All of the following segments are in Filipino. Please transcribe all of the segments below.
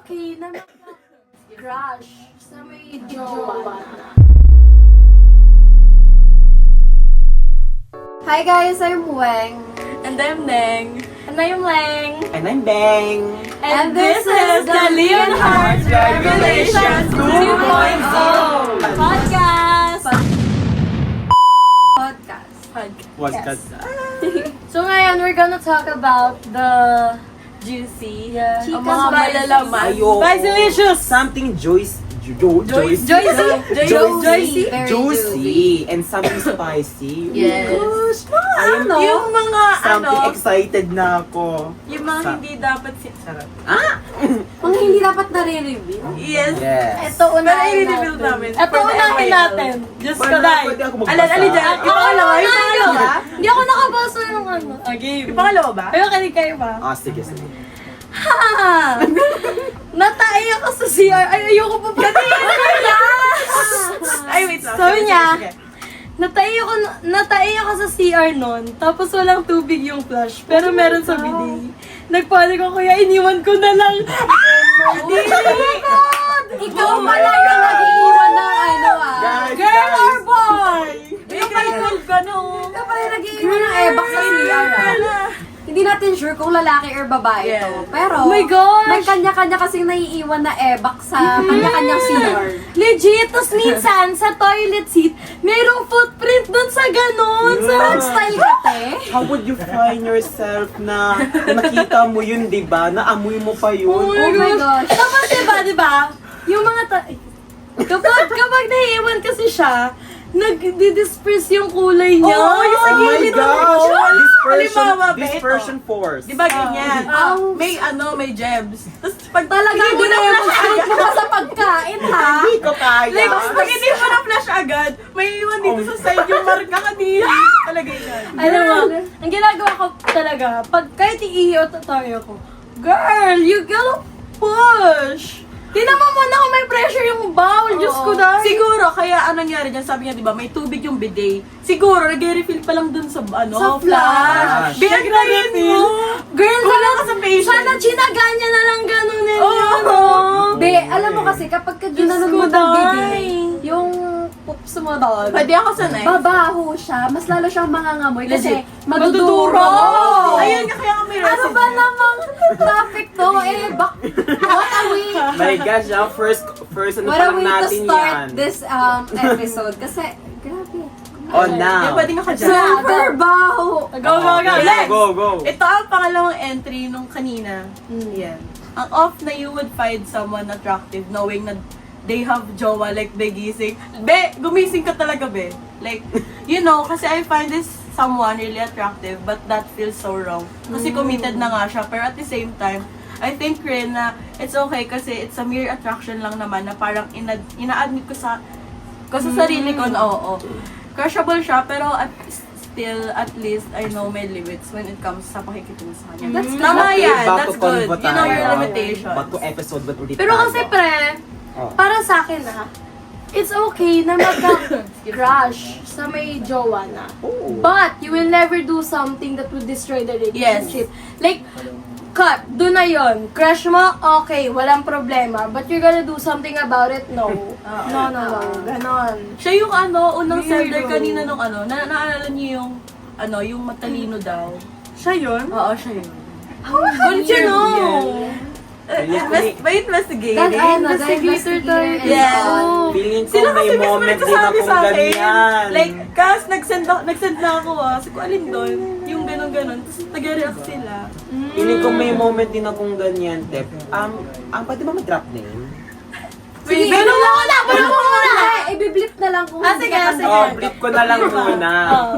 okay na mag-crush sa may jowa na. Hi guys, I'm Weng. And I'm Neng. And I'm Leng. And I'm Bang. And this is the Leonhardt's Revelations 2.0 podcast. What's that? So ngayon, we're gonna talk about the Juicy. Chicas Ang mga by malalaman. Ayoko. Spicy-licious. Something Joyce. Joyce. Joycy. Very Juicy. And something spicy. Yes. Gosh, ayun, Yung mga something ano, excited na ako. yung mga hindi dapat sarap. Mga hindi dapat nare-review. Yes. Yes. Ito Pero unahin i-reveal natin. namin. Ito For the unahin MIL. natin. Diyos Wala, ko, Day. pwede ako magbasa. Alin dyan. Yung pangalawa. Yung pangalawa. Hindi ako nakabasa ng ano. Okay. Yung pangalawa ba? Pero kinig kayo ba? Sige. Ha! Natay ako sa CR. Ay, ayoko pa ba? Ay, wait lang. Sabi Sige, niya, sige. Natay ako sa CR nun, tapos walang tubig yung flush, pero meron sa bidet. Nagpanik ako, kaya iniwan ko na lang. Ikaw pala yung nag-iiwan ng ano Guys, Girl guys. or boy? Ikaw pala cool ka, no? Ikaw pala yung nag-iiwan ng ebak sa CR. Hindi natin sure kung lalaki or babae Yeah. ito. Pero, Oh my gosh! may kanya-kanya kasing naiiwan na ebak sa kanya-kanyang CR. Legit! Tapos minsan, sa toilet seat, mayroong footprint dun sa ganun. Yeah. Sa style ka, te. How would you find yourself na nakita mo yun, di ba? Naamoy mo pa yun? Oh my gosh. Tapos diba, yung mga kapag naiiwan kasi siya, nag-disperse yung kulay niya. Oh, yung sa Oh my gilid ng gosh! Halimbawa, be, Dispersion force. Di ba ganyan? Ang- May jebs. Tapos pag Talagang hindi mo na flash ginagawa agad, mo pa sa pagkain, ha? Hindi ko kaya. like, pag hindi mo na flash agad, may iwan dito sa side yung marka kanina. Talaga yan. Alam mo, ang ginagawa ko talaga, pag kahit iihi o tayo ko, girl, you gotta push! Tinaman mo na kung may pressure yung bowl, Diyos ko dahil. Siguro, kaya anong nangyari dyan, sabi niya, di ba, may tubig yung bidet. Siguro, nag-refill pa lang dun sa, Sa flash. flash. Binag-refill mo. Girl, Wala ka sa patient. sana chinaga niya na lang ganunin Oo. yun, no? Be, alam mo kasi, kapag ka ginanon mo ng bidet, yung pups mo doon, Pwede ako sanay. babaho siya, mas lalo siyang mangangamoy kasi Legit. maduduro. Ayun nga, kaya kami Ano ba namang topic to? What a way! My gosh, first ano What pa a lang way to natin start yan. this episode. Kasi, grabe. Oh, now. Pwede nga ka dyan. Trabaho! Go. Ito ang pangalawang entry nung kanina. Yan. Ang off na you would find someone attractive knowing na they have jowa, like they gising. Be, gumising ka talaga, be. Like, you know, kasi I find this someone really attractive, but that feels so wrong. Kasi committed na nga siya, pero at the same time, I think rin na it's okay kasi it's a mere attraction lang naman na parang ina-admit ko sa sarili ko na oo. Crushable siya, pero still, at least, I know my limits when it comes sa pakikitungo sa kanya. That's Tama good. yan, Back that's to good. convo You know your tayo. limitations. Back to episode, ba't ulit Pero tayo? kasi pre, Oh. para sa akin it's okay na magka-crush sa may jowa na. Oh. But, you will never do something that would destroy the relationship. Yes. Like, cut, doon na yun. Crush mo, okay, walang problema. But you're gonna do something about it? No. No. Ganon. Siya yung unang Weirdo. sender kanina nung naalala niyo yung, yung matalino daw. Siya yun? Oo, siya yun. Good to know. May investigate. Investigator tayo. Yeah. Feeling ko Sila may kasi moment din nagsasabi akong sa akin. ganyan. Like, nag-send na ako Sabi ko, alin doon? Yung ganon-ganon. Tapos nag-react sila. Feeling ko may moment din akong ganyan, Tep. Pwede ba mag-drop name? Sige, Pero wala i-blip na lang kung sige, hindi ka sige. Oh, blip ko na lang muna. Oo.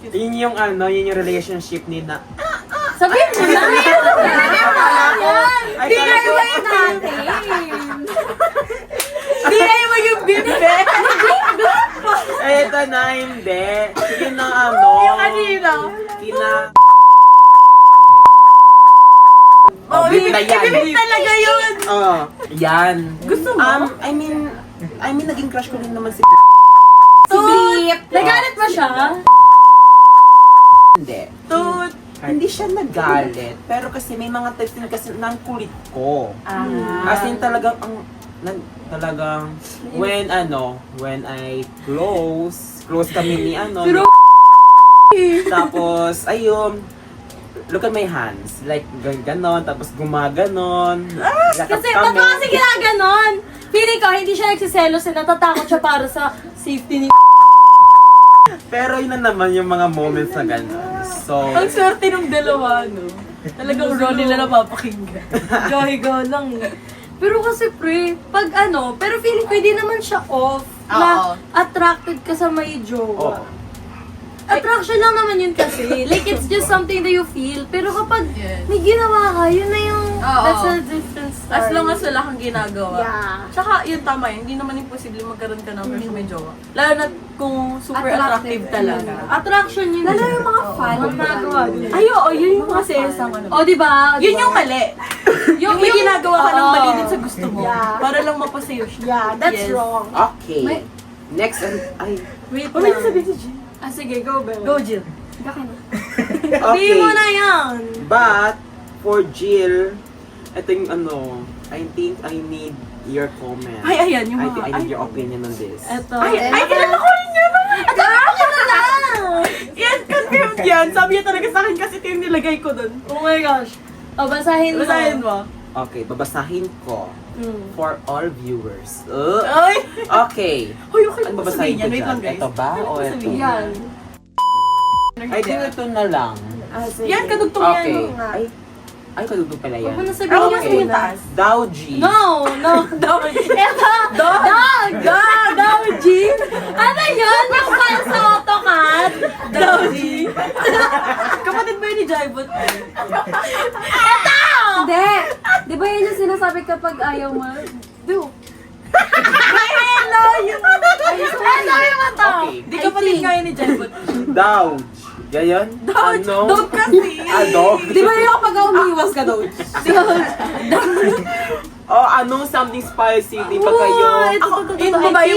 Yun yung yun yung relationship ni na. Sabihin mo na! Ay, Di kala ko- na natin! Hindi na yung yung bimbe. Eto na, hindi. Sige na Yung kanina. Kina... Oh, bip na yan. bibig talaga yun. Yan. Gusto mo? I mean, naging crush ko rin naman si Si Blip! Nagalit ba siya? Hindi. Tut. Hindi siya nagalit, pero kasi may mga times din kasi ng kulit ko. As in talagang talagang when I close kami ni tapos ayun, look at my hands, like ganon, tapos gumaganon. Lakad Kasi, kami. ba't kasi ginaganon? Feeling ko, hindi siya nagsiselos eh. Natatakot siya para sa safety ni Pero yun na naman yung mga moments na ganon. So, Ang swerte ng dalawa, no? Talagang raw nila napapakinggan. gahiga lang eh. Pero kasi pre, pag pero feeling ko hindi naman siya off na Oo. attracted ka sa may jowa. oo. Attraction lang naman yun kasi. Like, it's just something that you feel. Pero kapag Yes. may ginawa ka, yun na yung, Oo. that's a different story. As long as wala kang ginagawa. Yeah. Tsaka, yun tama yun. Hindi naman imposible magkaroon ka ng crush may jowa. Lalo na kung super attractive talaga. Attraction yun. Lalo yung mga fan. Ang nagawa nila. Ay, oo, yun yung mga sesang ano. O, diba? Yun yung mali. Yung may ginagawa ka ng Oo. mali din sa gusto mo. Yeah. Para lang mapasayo siya. Yeah, that's Yes. wrong. Okay. Next, ay, Wait Ano yung sabihin si Jill? Ah, sige, go, Belle. Go, Jill. Sabihin okay. mo na yan. But, for Jill, ito yung I think I need your comment. Ay, ayan, yung I mga... think I need your opinion on this. Eto. Ay, kilala ko rin yun! Ako na lang! Yan, confirmed yan. Sabi niya talaga sa akin kasi ito yung nilagay ko dun. Oh my gosh. O, basahin mo. Basahin mo. Okay, babasahin ko for all viewers. Ay! Okay. Hoy, okay Ano mo babasahin sabihin ko yan. Wait dyan? lang, guys. Ito ba? Ano O mo ito? sabihin? Yan. I think ito na lang. Ah, sige. Yan, kadugtong Okay. yan. Ay, kadugtong pala yan. Huwag mo na Ako sabihin mas yung yung taas. Daw G. No, no. Dog. Eto. Dog. Dog. G. Ano yun? Yung file sa AutoCAD? Dowdy. Kapatid ba yun ni Jaibot? Hindi. Di ba yun yung sinasabi kapag ayaw mo? Do. Hello, yung... Ay, sabi mo to. Okay. Di kapatid nga yun ni Jaibot. Daw. Gayon? Ano? Dog kasi. Dog. Di ba yung kapag umiiwas ka daw? Oh, something spicy, di ba kayo? Ako, yung babae,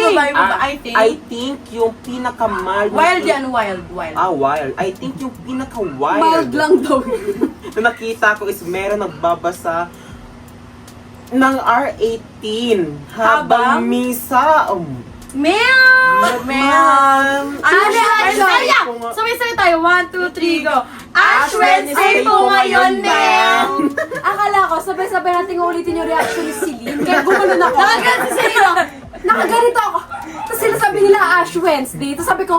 I think yung pinaka-mild. Wild yan, wild. Wild. I think yung pinaka-wild. Mild lang daw. Na nakita ko is meron nagbabasa ng R18 habang Habang? misa. Ma'am! Ma'am! Sabay-sabay tayo. 1, 2, 3, go. Ash Wednesday po ngayon, ma'am! Akala ko, sabay-sabay natin ulitin yung reaction ni Celine. Kaya gumanon ako. Nakagan si Celine. Nakaganito ako. Tapos sila sabi nila Ash Wednesday. Tapos sabi ko,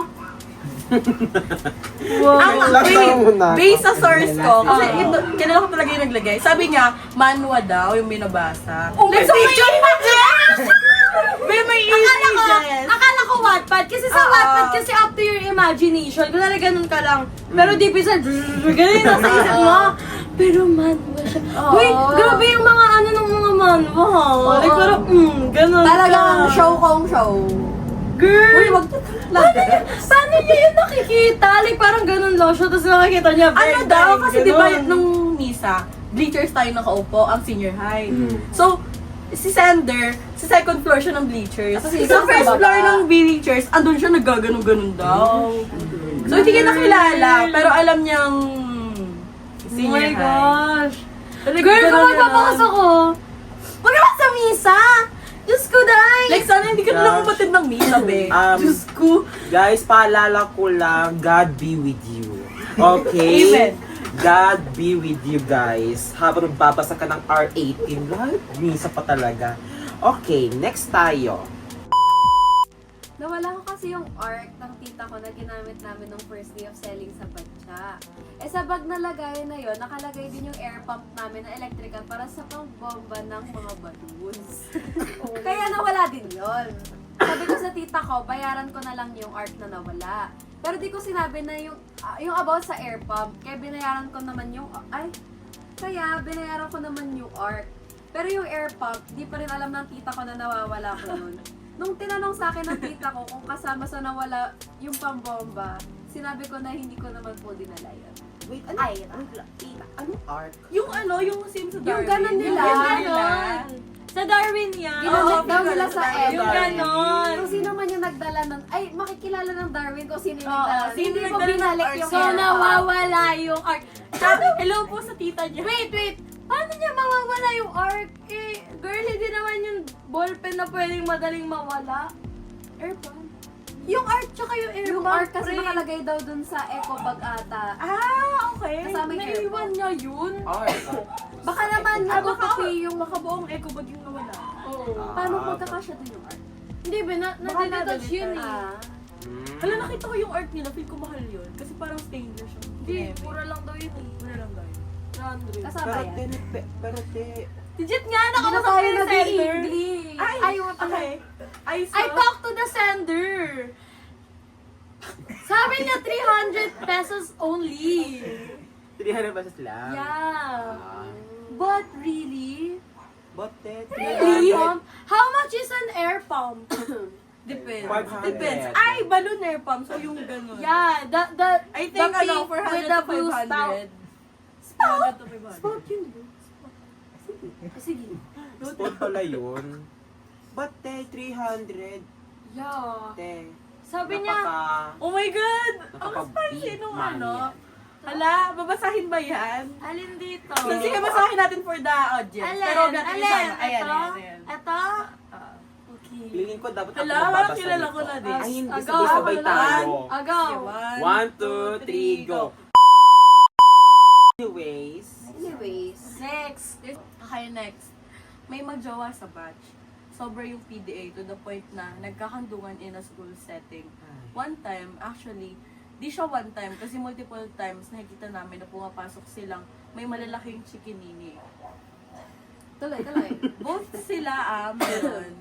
Based sa source ko, kasi ito, kinala ko talaga yung naglagay. Sabi niya, manwa daw yung binabasa. Oh, Like, so may teacher iba dyan! may Akala ko Wattpad. Kasi sa Wattpad, kasi up to your imagination. Kunwari ganun ka lang. Pero deep inside, ganun nasa isip mo. Pero manwa siya. Uy, grabe yung mga ng mga manwa. Like parang, ganun talagang ka. show kong show. Girl! Uy, wag Paano niya yun nakikita? Like parang ganun lang siya. Tapos nakikita niya, Ano birthday, daw, kasi di ba ganun. nung misa, bleachers tayo nakaupo, ang senior high. So, si Sander, sa second floor siya ng bleachers. Tapos si Sa Isang first sa baba. floor ng bleachers, andun siya naggaganong-ganon daw. So, hindi niya nakilala, pero alam niyang Oh senior my high. gosh! Girl, Ganun kung yan. magpapakasok ko, wag naman sa misa! Diyos ko, day! Like, sana hindi ka na lang umatid ng misa, be. Diyos ko. Guys, paalala ko lang, God be with you. Okay? Amen. God be with you guys. Habang babasa ka ng R18, lahat, misa pa talaga. Okay, next tayo. Nawala ko kasi yung arc ng tita ko na ginamit namin nung first day of selling sa Batya. Eh sa bag na lagayan na yon, nakalagay din yung air pump namin na electrical para sa pangbomba ng mga balloons. Kaya nawala din yon. Sabi ko sa tita ko, bayaran ko na lang yung arc na nawala. Pero di ko sinabi na yung about sa air pump, kaya binayaran ko naman ko naman yung arc. Pero yung air pump, di pa rin alam ng tita ko na nawawala ko nun. Nung tinanong sa akin ng tita ko kung kasama sa nawala yung pambomba, sinabi ko na hindi ko naman po dinala yun. Wait, ano? Ay, Tita, anong arc? Yung yung same sa Darwin. Yung ganon nila. Yung ganon. Sa Darwin yan. Ginamit daw nila sa Darwin. Ever. Yung ganon. Kung sino man yung nagdala nun, ay makikilala ng Darwin kung sino yung Oo, nagdala. sino Hindi mo nagdala ng binalik arc yung So, air pump. nawawala yung art. Hello po sa tita niya. Wait! Paano niya mawawala yung arc? Eh, girl, hindi naman yung ballpen na pwedeng madaling mawala. Airpump. Yung arc tsaka yung airpump. Yung art kasi pre. nakalagay daw dun sa eco bag ata. Okay. Kasama yung Naiwan niya yun. Baka naman nabutupi yung makabuong eco bag yung nawala. Oo. paano magkakasya dun yung art? Hindi ba? Na-detach yun eh. Hala, nakita ko yung art nila. Feel ko mahal yun. Kasi parang stainless yung Hindi, mura lang daw yun eh. Mura lang daw yun. 100. Kasama yan. Pero te, Legit nga, Hindi na nakausap tayo ko yung sender. nag-i-English. Ay, okay. I talked to the sender. Sabi niya 300 pesos only. 300 pesos lang. Yeah. Ah. But really? But te, Really? 300. How much is an air pump? Depends. 500. Depends. Ay, balloon air pump. So yung ganun. Yeah, the I think the pink 400 with to the blue spout. 500. Spout? 400 to 500. Spout yun, bro. Sige. Spot pala yun. But te, 300. Yeah. Te. Sabi niya, Oh my God! Ang Nakapag-beat spicy nung man ano. yan. Hala, babasahin ba yan? alin dito? So, sige, basahin natin for the audience. Pero huwag natin isama. Ayan, Ito? ayan. Ito? Ah. Okay. Feeling ko dapat Hala, ako parang magbabasa kilala nito. ko na din. Ay, hindi. Agaw, Sabay-sabay agaw. tayo. Agaw. Okay, 1, 2, 3, go. Anyways. Anyways, Next. Okay, next. May magjowa sa batch. Sobra yung PDA to the point na nagkakandungan in a school setting. One time, actually, di siya one time kasi multiple times nakikita namin na pumapasok silang may malalaking chikinini. tuloy. Both sila meron.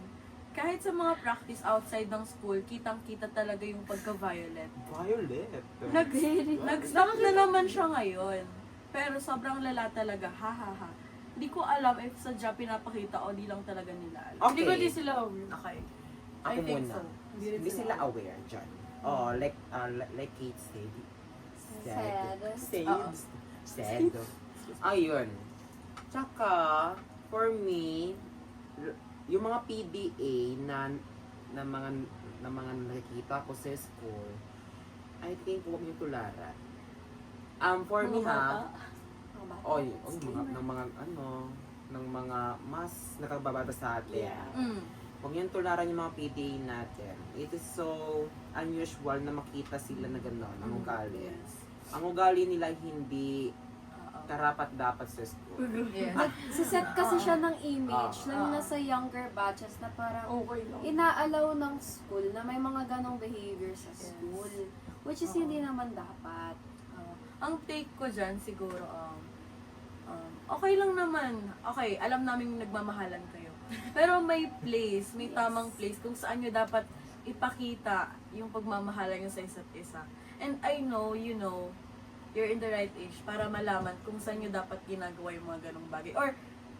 Kahit sa mga practice outside ng school, kitang-kita talaga yung pagka-violent. Violet. Nag-stop na naman siya ngayon. Pero sobrang lala talaga, ha. Hindi ko alam if sadya pinapakita o di lang talaga nila alam. Hindi ko di sila aware. Okay. Ako I think muna. so. Hindi sila aware dyan. Oh, like Kate said. Sad. Said. Ayun. Tsaka, for me, yung mga PDA na mga nakikita ko sa school, I think huwag niyo tularan. For me ha, ng mga mas nakababata sa atin. Huwag niyo tularan yung mga PDA natin. It is so unusual na makita sila na gano'n, ang ugali. Ang ugali nila hindi karapat-dapat sa school. Yes. Nagsiset kasi siya ng image, lalo na sa younger batches na parang Okay lang. inaalaw ng school na may mga ganong behavior sa school. Which is hindi naman dapat. Ang take ko dyan, siguro, okay lang naman. Okay, alam namin nagmamahalan kayo. Pero may place, may tamang place kung saan nyo dapat ipakita yung pagmamahalan nyo sa isa't isa. And I know, you know, you're in the right age para malaman kung saan nyo dapat ginagawa yung mga ganong bagay. Or,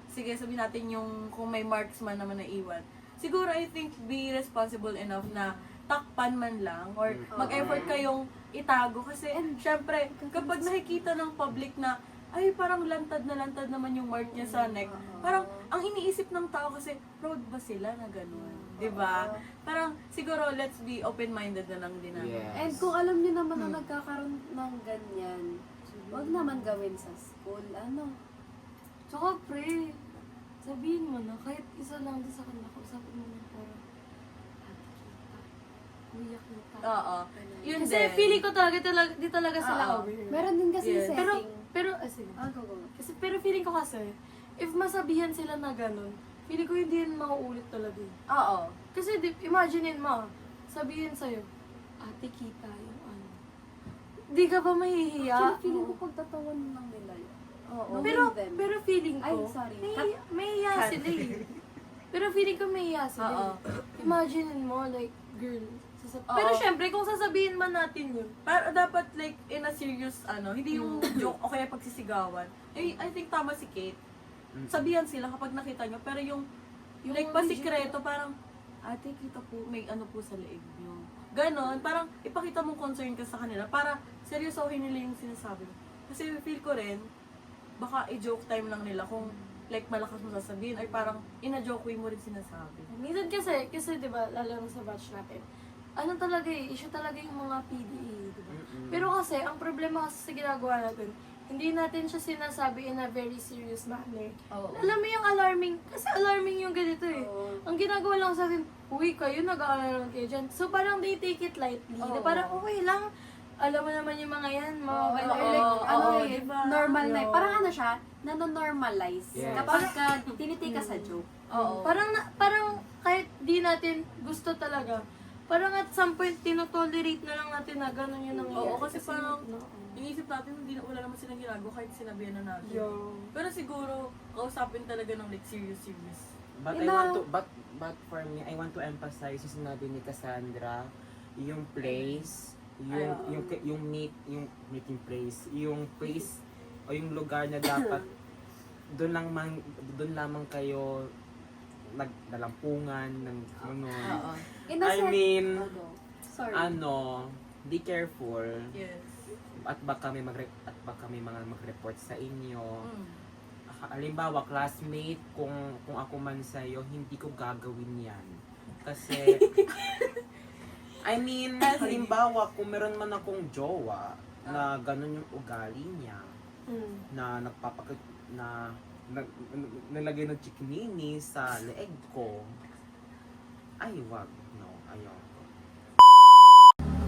sige, sabihin natin yung kung may marks man naman na iwan. Siguro, I think, be responsible enough na takpan man lang or mag-effort kayong itago. Kasi, syempre, kapag nakikita ng public na ay, parang lantad naman yung mark niya sa neck. Parang, ang iniisip ng tao kasi, proud ba sila na gano'n? Diba? Parang, siguro, let's be open-minded na lang din natin. Yes. And kung alam niyo naman na nagkakaroon ng ganyan, wag naman gawin sa school. Ano? Tsaka pre, sabihin mo na, kahit isa lang din sa kanila, kausapin mo na parang, uyak na tayo. Oo. Yun Kasi din. feeling ko talaga, di talaga sila Oo. aware. Meron din kasi Yes. setting. Sige. Go. Kasi, pero feeling ko kasi, if masabihan sila na ganun, feeling ko hindi yun mauulit talaga. Oo. Kasi imaginein mo, sabihin sa'yo, ate kita yung ano. Di ka ba mahihiya? Actually, feeling ko pagtatawan lang nila yun. Oo. Pero, them. pero feeling ko, Ay, sorry. Mahihiya sila eh. Pero feeling ko mahihiya sila Oo. eh. Imaginein mo, like, girl, Oo. pero syempre, kung sasabihin man natin yun, Pero dapat like in a serious hindi yung joke o kaya pagsisigawan. I think tama si Kate. Sabihan sila kapag nakita nyo, pero yung like pasikreto parang ate kita po may ano po sa leeg nyo. Ganon, parang ipakita mong concern ka sa kanila para seryosohin nila yung sinasabi mo. Kasi feel ko rin baka i-joke time lang nila kung like malakas mo sasabihin ay parang in a joke way mo rin sinasabi. minsan kasi 'di ba, lalo na sa batch natin, ano talaga issue talaga yung mga PDA, diba? Pero kasi, ang problema kasi sa ginagawa natin, hindi natin siya sinasabi in a very serious manner. Oo. Alam mo yung alarming, kasi alarming yung ganito eh. Ang ginagawa lang sa atin, uy, kayo nag-aalala lang kayo dyan. So parang they take it lightly. Na parang okay lang, alam mo naman yung mga yan, mga okay lang. Or like, ano eh, diba? Normal na. Yeah. Parang ano siya, nanonormalize. Yes. Kapag ka tinitake ka sa joke. Oo. Parang kahit di natin gusto talaga, parang at some point, tinotolerate na lang natin na gano'n yung nangyayari. Oo, kasi parang no. iniisip natin, wala naman silang ginagawa kahit sinabihan na natin. Yeah. Pero siguro, kausapin talaga ng like serious. But I want to, but for me, I want to emphasize yung sinabi ni Cassandra, yung place, yung meeting place, yung place o yung lugar na dapat doon lamang kayo nagdalampungan ng ano. In a I sense- mean, Sorry. be careful Yes. at baka may mga mag-report sa inyo. Mm. Halimbawa, classmate, kung ako man sa'yo, hindi ko gagawin yan. Kasi, I mean, halimbawa, kung meron man akong jowa, na ganun yung ugali niya, na nalagay ng chiknini sa leeg ko, ay wag, no, ayoko.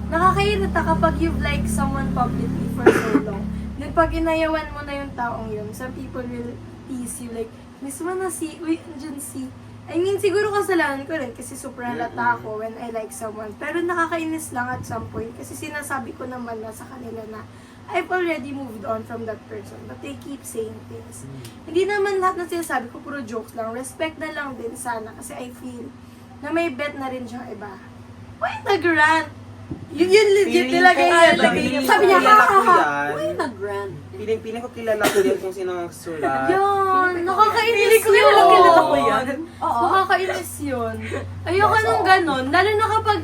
Nakakairita kapag you've liked someone publicly for so long. Then pag inayawan mo na yung taong yun, some people will tease you like, miss mo na si, uy, andyan si. I mean, siguro kasalanan ko rin kasi super halata ako when I like someone. Pero nakakainis lang at some point kasi sinasabi ko naman na sa kanila na I've already moved on from that person. But they keep saying things. Hindi naman lahat ng sinasabi ko puro jokes lang. Respect na lang din sana kasi I feel na may bet na rin siyang iba. Why nag-rant? Yun legit talaga yun. Sabi niya, Uy, nag-grand. Piling ko kilala ko yan kung sino nagsulat. Yun, nakakainis Ko kilala ko yun. yan. Nakakainis yun. Ayoko nung ganon. Lalo na kapag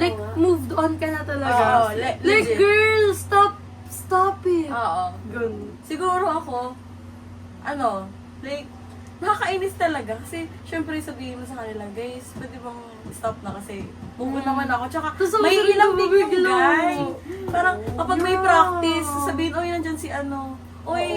like, moved on ka na talaga. Oo, Like, legit. girl, stop it. Oo. Ganun. Siguro ako, like, nakakainis talaga. Kasi, syempre sabihin mo sa kanila, guys, pwede bang stop na kasi bugo naman ako. Tsaka, Tapos may sabi ilang ko, din yung bigla. guy. Parang, kapag may practice, sabihin, oy, nandyan si oy,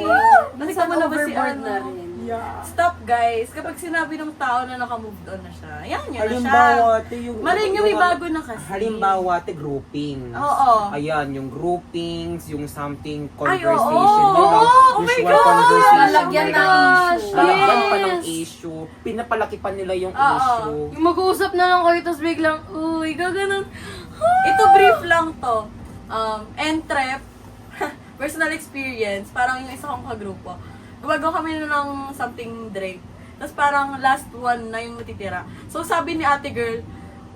nakita mo na ba si Overboard na rin. Yeah. Stop, guys. Kapag sinabi ng tao na naka-move on na siya, yan na siya. Halimbawa, yung May bago na kasi. Halimbawa, groupings. Oo. Ayan, yung groupings, yung something Ay, conversation. oo. Yun ang Oh my usual God! conversation. Lalagyan ng issue. Lalagyan pa ng Yes. issue. Pinapalaki pa nila yung Oo. issue. Yung mag-uusap na lang kayo, tapos biglang, uy, gaganon. Ito brief lang to. Entrep, personal experience, parang yung isa kong kagrupo. Gumagawa kami na ng something Drake. Tapos parang last one na yung matitira. So sabi ni ate girl,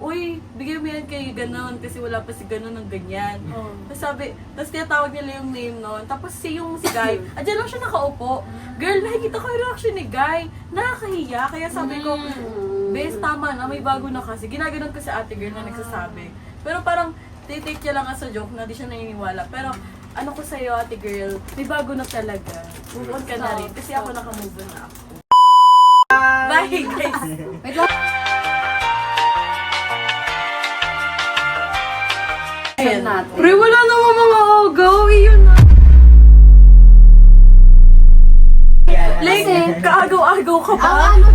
uy, bigyan mo yan kay ganon kasi wala pa si ganon ng ganyan. Tapos tinatawag nila yung name noon. Tapos si Guy, andyan lang siya nakaupo. Girl, nakikita ko yung reaction ni Guy. Nakakahiya. Kaya sabi ko, bes, tama na, may bago na kasi. Ginaganon ko sa ate girl na nagsasabi. Pero parang, take niya lang as a joke na di siya naniniwala. Pero, ano ko sa'yo, ate girl, may bago na talaga. Move on ka na rin. Kasi ako naka-move on na ako. Bye, guys! Wait lang. Ayan. Natin. Pre, wala naman mga agaw. Iyon na. Like, kaagaw-agaw ka ba? Ang ano,